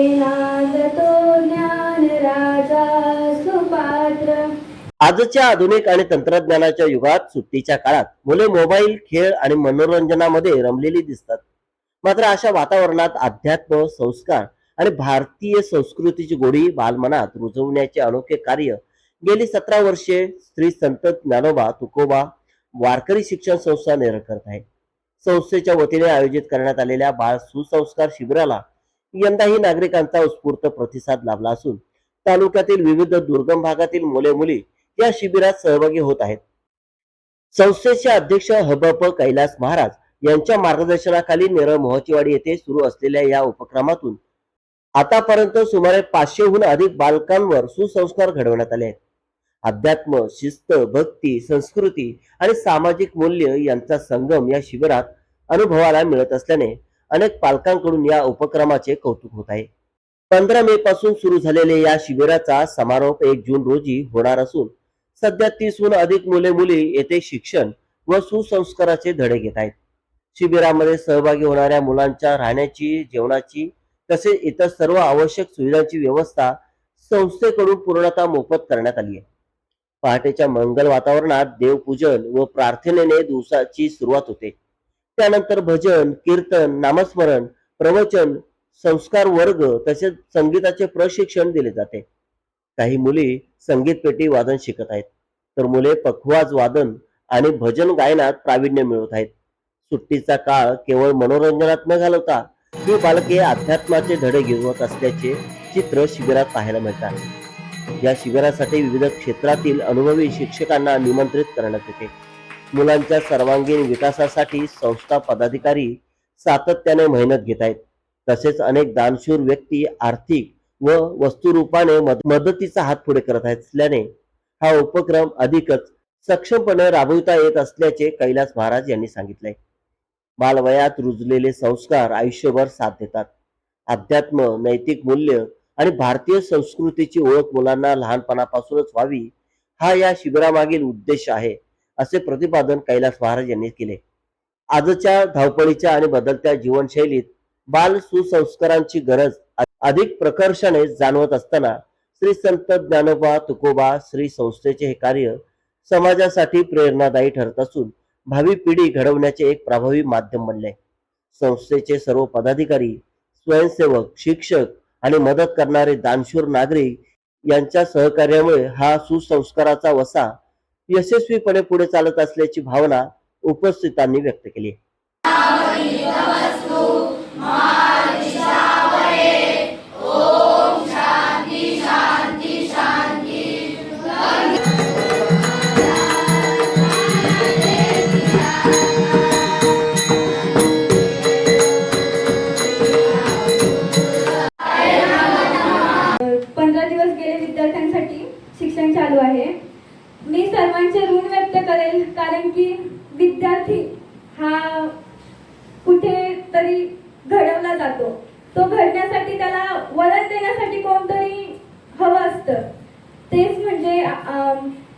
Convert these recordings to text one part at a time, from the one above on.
नांदतो ज्ञान राजा सुपात्र। आजच्या आधुनिक आणि तंत्रज्ञानाच्या युगात सुट्टीच्या काळात मुले मोबाईल, खेळ आणि मनोरंजनामध्ये रमलेली दिसतात। मात्र अशा वातावरणात अध्यात्म, संस्कार आणि भारतीय संस्कृतीची गोडी बालमनात रुजवण्याचे अनोखे कार्य गेली 17 वर्षे श्री संत ज्ञानोबा तुकोबा वारकरी शिक्षण संस्था नेरळ करत आहे। संस्थेच्या वतीने आयोजित करण्यात आलेल्या बाळ सुसंस्कार शिबिराला यंदाही नागरिकांचा उत्स्फूर्त प्रतिसाद लाभला असून तालुक्यातील विविध दुर्गम भागातील मुले मुली या शिबिरात सहभागी होत आहेत। संस्थेचे अध्यक्ष हबप कैलास महाराज यांच्या मार्गदर्शनाखाली नेरळ मोहचीवाडी येथे सुरू असलेल्या या उपक्रमातून आतापर्यंत सुमारे 500हून अधिक बालकांवर सुसंस्कार घडवण्यात आले आहेत। अध्यात्म, शिस्त, भक्ती, संस्कृती आणि सामाजिक मूल्य यांचा संगम या शिबिरात अनुभवाला मिळत असल्याने अनेक पालकांकडून या उपक्रमाचे कौतुक होत आहे। 15 मे पासून सुरू झालेल्या या शिबिराचा समारोप 1 जून रोजी होणार असून सध्या 30हून अधिक मुले मुली येथे शिक्षण व सुसंस्काराचे धडे घेत आहेत। शिबिरामध्ये सहभागी होणाऱ्या मुलांच्या राहण्याची, जेवणाची तसेच इतर सर्व आवश्यक सुविधांची व्यवस्था संस्थेकडून पूर्णतः मोफत करण्यात आली आहे। पहाटेच्या मंगल वातावरणात देवपूजन व प्रार्थनेने दिवसाची सुरुवात होते। त्यानंतर भजन, कीर्तन, नामस्मरण, प्रवचन, संस्कार वर्ग तसेच संगीताचे प्रशिक्षण दिले जाते। काही मुली संगीत पेटी वादन शिकत आहेत, तर मुले पखवाज वादन आणि भजन गायनात प्रावीण्य मिळवत आहेत। सुट्टीचा काळ केवळ मनोरंजनात न घालवता ही बालके अध्यात्माचे धडे घेत असल्याचे चित्र शिबिरात पाहायला मिळतात। या शिबिरासाठी विविध क्षेत्रातील अनुभवी शिक्षकांना निमंत्रित करण्यात येते। मुलांच्या सर्वांगीण विकासासाठी संस्था पदाधिकारी सातत्याने मेहनत घेत आहेत। तसेच अनेक दानशूर व्यक्ती आर्थिक व वस्तुरूपाने मदतीचा हात पुढे करत असल्याने हा उपक्रम अधिकच सक्षमपणे राबविता येत असल्याचे कैलास महाराज यांनी सांगितले। बालवयात रुजलेले संस्कार आयुष्यभर साथ देतात। अध्यात्म, नैतिक मूल्य आणि भारतीय संस्कृतीची ओळख मुलांना लहानपणापासूनच व्हावी हा या शिबिरामागील उद्देश आहे, असे प्रतिपादन कैलास महाराज यांनी केले। आजच्या धावपळीच्या आणि बदलत्या जीवनशैलीत बाल सुसंस्कारांची गरज अधिक प्रकर्षाने जाणवत असताना श्री संत ज्ञानोबा तुकोबा श्री संस्थेचे हे कार्य समाजासाठी प्रेरणादायी ठरत असून भावी पिढी घडवण्याचे एक प्रभावी माध्यम बनले। संस्थेचे सर्व पदाधिकारी, स्वयंसेवक, शिक्षक आणि मदत करणारे दानशूर नागरिक यांच्या सहकार्यामुळे हा सुसंस्काराचा वसा यशस्वीपणे पुढे चालत असल्याची भावना उपस्थितांनी व्यक्त केली। 15 दिवस गेले विद्यार्थ्यांसाठी शिक्षण चालू आहे। मी सर्वांचे ऋण व्यक्त करेल, कारण की विद्यार्थी हा कुठेतरी घडवला जातो। तो घडण्यासाठी त्याला वळण देण्यासाठी कोणतरी हवं असतं। तेच म्हणजे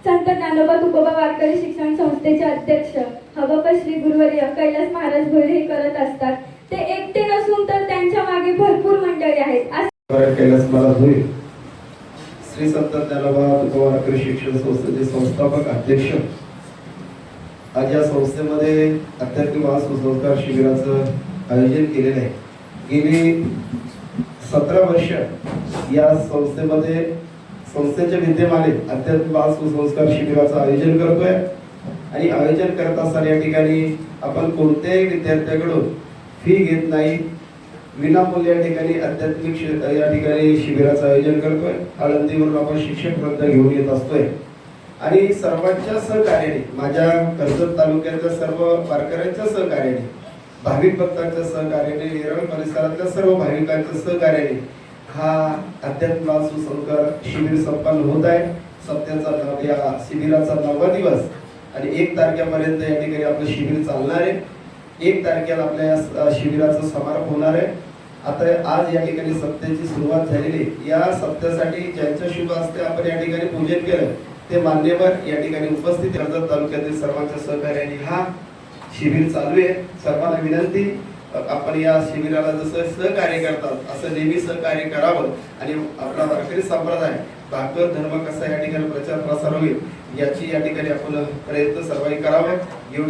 संत ज्ञानोबा तुकोबा वारकरी शिक्षण संस्थेचे अध्यक्ष हबप श्री गुरुवर्य कैलास महाराज भोईर हे करत असतात। ते एकटे नसून तर त्यांच्या मागे भरपूर मंडळी आहेत। कैलास महाराज भोईर श्री संत ज्ञानोबा तुकोबा वारकरी शिक्षण संस्थेचे संस्थापक अध्यक्ष आज या संस्थेमध्ये आध्यात्मिक सुसंस्कार शिबिराचं आयोजन केलेलं आहे। गेली 17 वर्ष या संस्थेमध्ये संस्थेच्या विद्यमाने आध्यात्मिक सुसंस्कार शिबिराचं आयोजन करतोय आणि आयोजन करत असताना या ठिकाणी आपण कोणत्याही विद्यार्थ्याकडून फी घेत नाही, विनामूल्य या ठिकाणी आध्यात्मिक या ठिकाणी शिबिराचं आयोजन करतोय। आळंदीवरून आपण शिक्षक वृंद घेऊन येत असतोय आणि सर्वांच्या सहकार्याने, माझ्या कर्जत तालुक्याच्या सर्व वारकऱ्यांच्या सहकार्याने, भाविक भक्तांच्या सहकार्याने, नेरळ परिसरातल्या सर्व भाविकांच्या सहकार्याने हा अध्यात्म सुसंस्कार शिबिर संपन्न होत आहे। सप्त्याचा या शिबिराचा 9वा दिवस आणि 1 तारखेपर्यंत या ठिकाणी आपलं शिबिर चालणार आहे। 1 तारखेला आपल्या या शिबिराचा समारोप होणार आहे। आता आज या ठिकाणी सप्त्याची सुरुवात झालेली, या सप्त्यासाठी ज्यांच्या शुभ हस्ते आपण या ठिकाणी पूजन केलं ते मान्यवर या ठिकाणी उपस्थित कर्जत तालुक्यातील सर्वांच्या सहकार्याने हा शिबिर चालू आहे। सर्वांना विनंती आपण या शिबिराला जसं सहकार्य करतात असं नेहमी सहकार्य करावं आणि आपला वारकरी संप्रदाय भाकर धर्म कसा या ठिकाणी प्रचार प्रसार होईल याची या ठिकाणी आपण प्रयत्न सर्वांनी करावा.